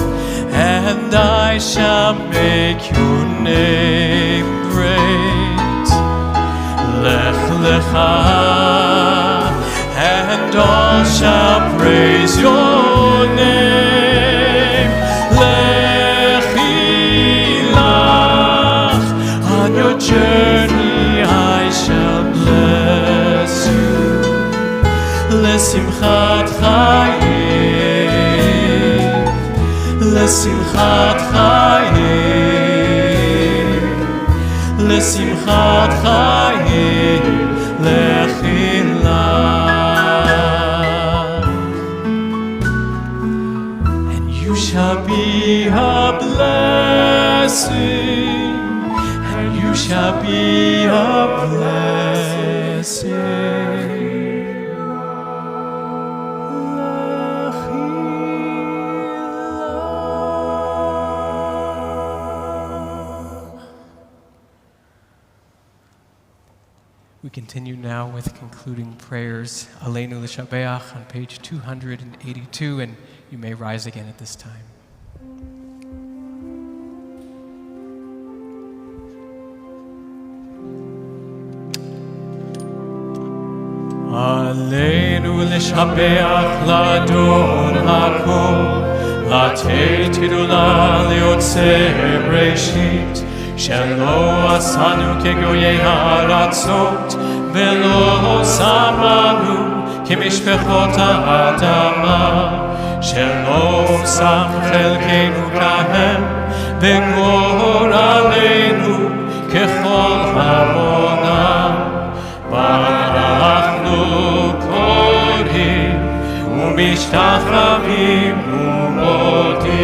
and I shall make your name great. Lech lecha, and all shall praise your name. Lechi lach, on your journey I shall bless you. Lesimchat chayim, lesimchat chayim, lesimchat chayim, lechi lach. And you shall be a blessing, and you shall be a blessing. We continue now with concluding prayers, Aleinu L'Shabeach, on page 282, and you may rise again at this time. Aleinu L'Shabeach L'Adon HaKol, L'Atei Tidula L'Yotzei Breshit, שלא עשנו כגויי הארצות, ולא שמנו כמשפחות האדמה, שלא שם חלקנו כהם, וגורלנו ככל המונם. ואנחנו קוראים ומשתחווים ומודים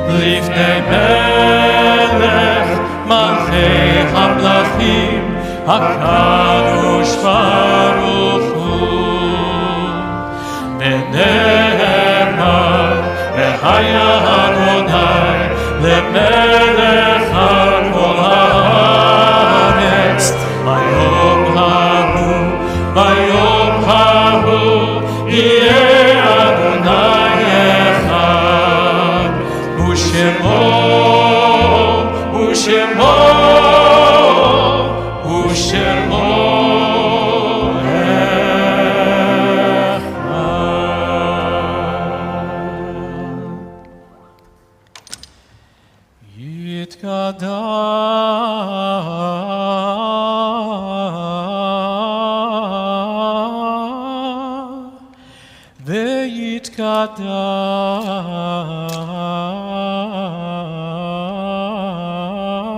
לפני מלך מלכי המלכים הקדוש ברוך הוא. ונאמר והיה אדוני למלך על כל הארץ. ביום ההוא יהיה אדוני אחד, ושמו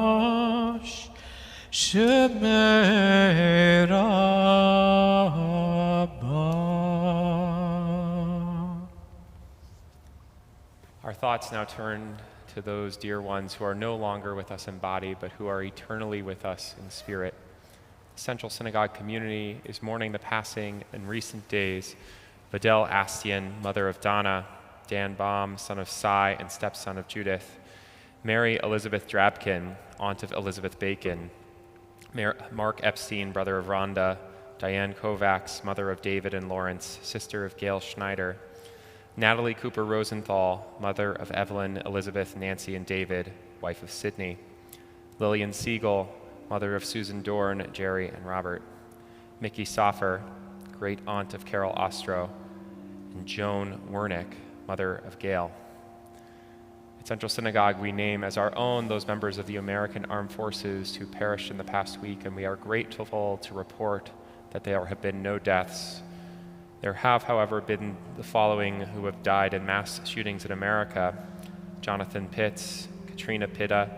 ויתקדש שמי רבה. Our thoughts now turn to those dear ones who are no longer with us in body, but who are eternally with us in spirit. Central Synagogue community is mourning the passing in recent days of Adele Astian, mother of Donna, Dan Baum, son of Cy and stepson of Judith, Mary Elizabeth Drabkin, aunt of Elizabeth Bacon, Mark Epstein, brother of Rhonda, Diane Kovacs, mother of David and Lawrence, sister of Gail Schneider, Natalie Cooper Rosenthal, mother of Evelyn, Elizabeth, Nancy, and David, wife of Sydney, Lillian Siegel, mother of Susan Dorn, Jerry, and Robert, Mickey Soffer, great aunt of Carol Ostro, and Joan Wernick, mother of Gail. At Central Synagogue, we name as our own those members of the American Armed Forces who perished in the past week, and we are grateful to report that there have been no deaths. There have, however, been the following who have died in mass shootings in America: Jonathan Pitts, Katrina Pitta,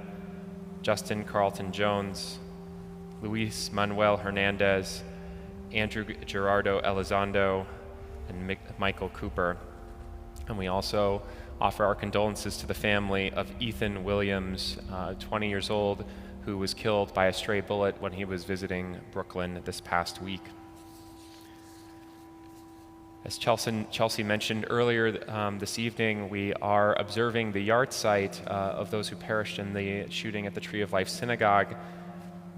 Justin Carlton Jones, Luis Manuel Hernandez, Andrew Gerardo Elizondo, and Michael Cooper. And we also offer our condolences to the family of Ethan Williams, 20 years old, who was killed by a stray bullet when he was visiting Brooklyn this past week. As Chelsea mentioned earlier this evening, we are observing the yard site of those who perished in the shooting at the Tree of Life Synagogue.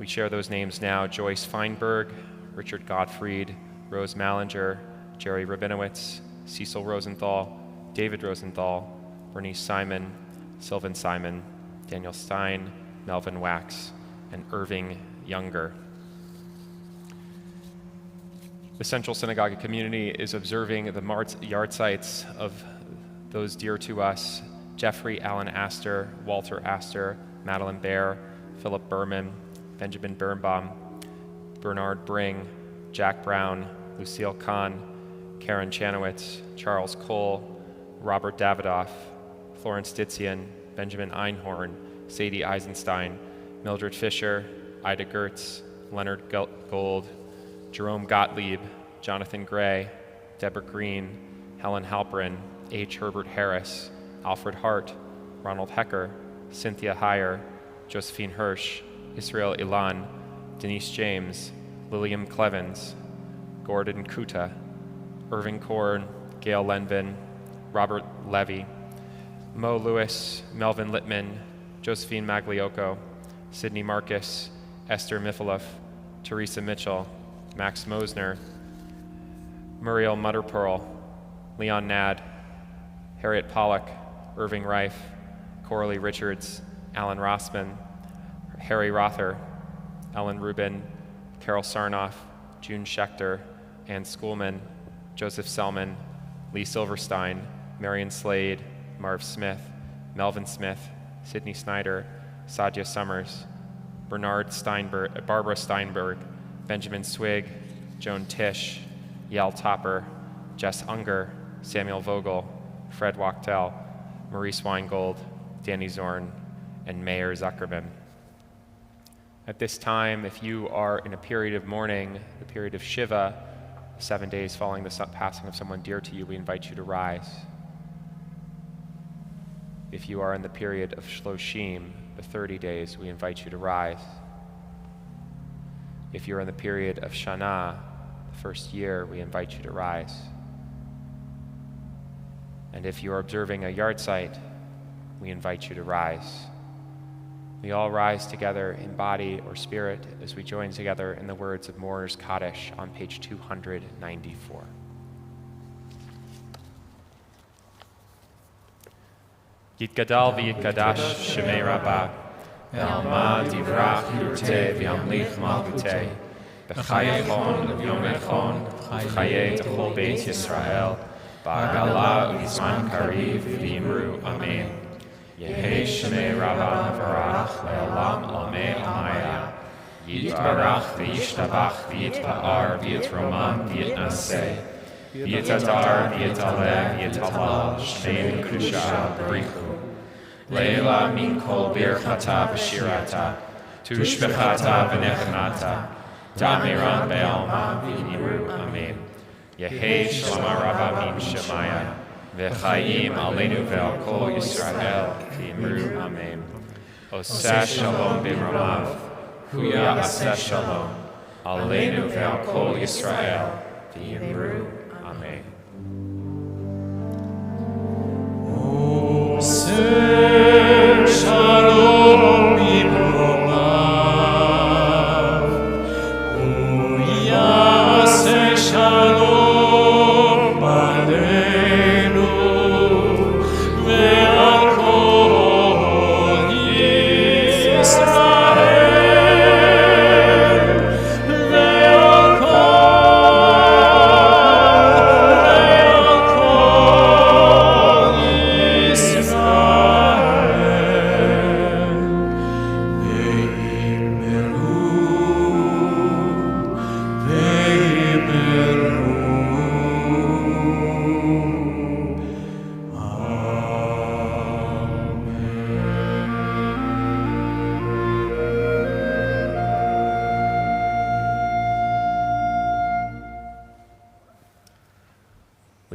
We share those names now: Joyce Feinberg, Richard Gottfried, Rose Mallinger, Jerry Rabinowitz, Cecil Rosenthal, David Rosenthal, Bernice Simon, Sylvan Simon, Daniel Stein, Melvin Wax, and Irving Younger. The Central Synagogue community is observing the yard sites of those dear to us: Jeffrey Allen Astor, Walter Astor, Madeline Baer, Philip Berman, Benjamin Birnbaum, Bernard Bring, Jack Brown, Lucille Kahn, Karen Chanowitz, Charles Cole, Robert Davidoff, Florence Ditzian, Benjamin Einhorn, Sadie Eisenstein, Mildred Fisher, Ida Gertz, Leonard Gold, Jerome Gottlieb, Jonathan Gray, Deborah Green, Helen Halperin, H. Herbert Harris, Alfred Hart, Ronald Hecker, Cynthia Heyer, Josephine Hirsch, Israel Ilan, Denise James, Lillian Clevens, Gordon Kuta, Irving Korn, Gail Lenvin, Robert Levy, Mo Lewis, Melvin Littman, Josephine Magliocco, Sydney Marcus, Esther Mifaloff, Teresa Mitchell, Max Mosner, Muriel Mutterpearl, Leon Nad, Harriet Pollock, Irving Reif, Coralie Richards, Alan Rossman, Harry Rother, Ellen Rubin, Carol Sarnoff, June Schechter, Ann Schoolman, Joseph Selman, Lee Silverstein, Marion Slade, Marv Smith, Melvin Smith, Sidney Snyder, Sadia Summers, Barbara Steinberg, Benjamin Swig, Joan Tisch, Yael Topper, Jess Unger, Samuel Vogel, Fred Wachtel, Maurice Weingold, Danny Zorn, and Mayor Zuckerman. At this time, if you are in a period of mourning, the period of Shiva, 7 days following the passing of someone dear to you, we invite you to rise. If you are in the period of Shloshim, the 30 days, we invite you to rise. If you're in the period of Shana, the first year, we invite you to rise. And if you're observing a yard site, we invite you to rise. We all rise together in body or spirit as we join together in the words of Mourner's Kaddish on page 294. Yitgadal v'yitgadash shemei rabbah, ve'alma divrach yurteh v'yamlich malchuteh, b'chayei chon v'yomei chon, v'chayei techol beit Yisrael, ba'agala u'zman kariv v'yimru amen. Yehei shemei rabbah nevarach le'olam almei amaya, yitbarach v'yishtabach v'yitpa'ar v'yitromam v'yitnaseh, v'yitadar v'yitaleh v'yitalal shmei l'kudusha b'richu. Leila min kol birchata v'shirata, tushbechata v'nechanata, damiran be'alma v'yiru amen. Yehei shalom rabba min shemaya, v'chayim aleinu ve'al kol Yisrael v'yimru amen. Oseh shalom b'ramav, huya aseh shalom, aleinu ve'al kol Yisrael v'yimru amen. Oseh shalom b'ramav, huya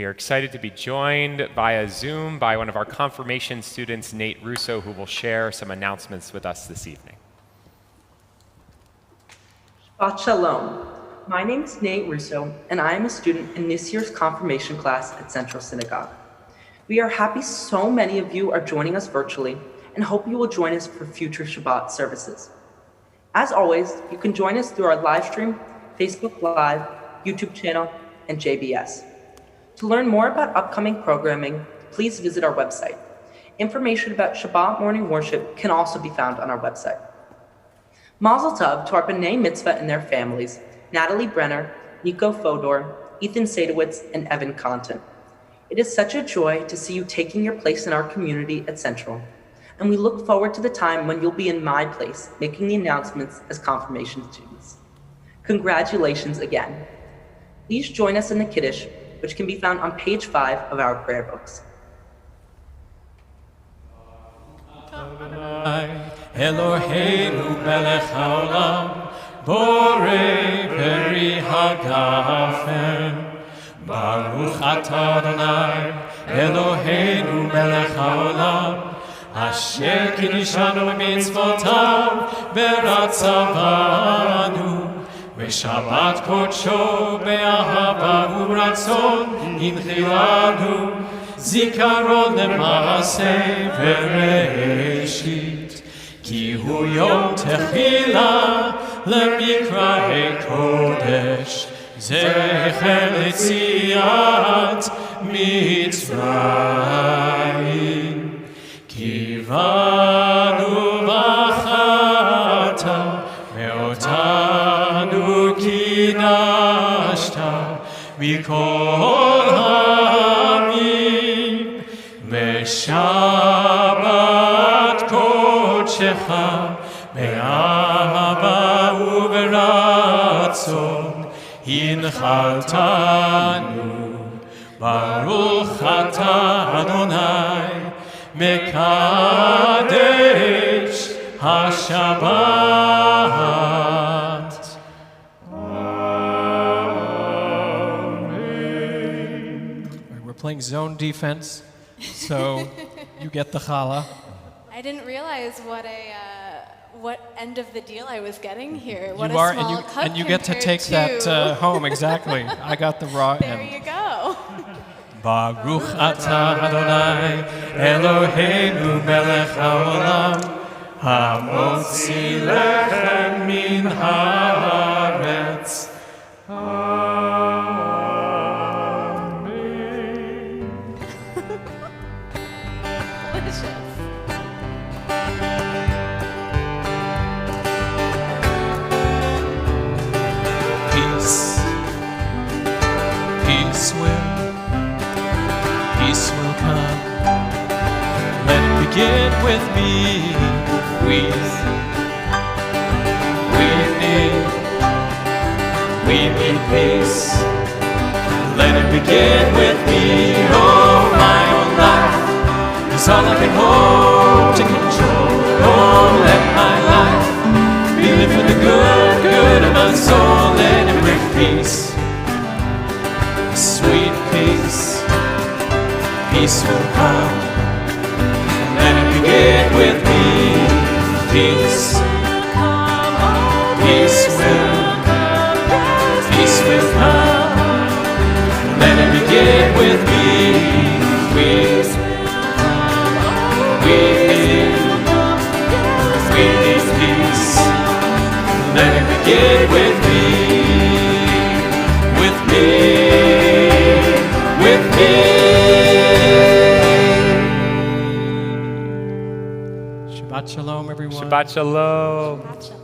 We are excited to be joined via Zoom by one of our confirmation students, Nate Russo, who will share some announcements with us this evening. Shabbat Shalom. My name is Nate Russo, and I am a student in this year's confirmation class at Central Synagogue. We are happy so many of you are joining us virtually and hope you will join us for future Shabbat services. As always, you can join us through our live stream, Facebook Live, YouTube channel, and JBS. To learn more about upcoming programming, please visit our website. Information about Shabbat morning worship can also be found on our website. Mazel Tov to our B'nai Mitzvah and their families, Natalie Brenner, Nico Fodor, Ethan Sadowitz, and Evan Contant. It is such a joy to see you taking your place in our community at Central, and we look forward to the time when you'll be in my place, making the announcements as confirmation students. Congratulations again. Please join us in the Kiddush, which can be found on page 5 of our prayer books. Eloheinu melech haolam, borei peri hagafen. Baruch atah Adonai, Eloheinu melech haolam, asher kiddushanu b'mitzvotav v'ratzavanu. V'shabbat kodsho be'ahava u'ratzon hinchilanu, zikaron le'maaseh v'reishit, ki hu yom techila le'mikra'ei kodesh, zecher letziat Mitzrayim. Kivanu v'chata me'otanu kinashta mikol ha'amim me'shabbat kodshecha me'ahava u'v'ratzon hinchaltanu. Baruch atah Adonai mekadesh haShabbat. Amen. We're playing zone defense, so you get the challah. I didn't realize what end of the deal I was getting here. What You a are, small cup and you get to compared take that to- home, exactly. I got the raw There end. you go. Baruch atah Adonai Eloheinu melech haolam, hamotzi lechem min haaretz. Amen. Delicious. Peace, peace will come. Let it begin with me. We need peace. Let it begin with me. Oh, my own life is all I can hope to control. Oh, let my life be lived for the good of my soul. Let it bring peace, sweet peace. Peace will come. Let it begin with me. Peace, peace will come. Let it begin with me. We need peace. Let it begin with me. With me. Shabbat shalom, everyone. Shabbat shalom. Shabbat shalom.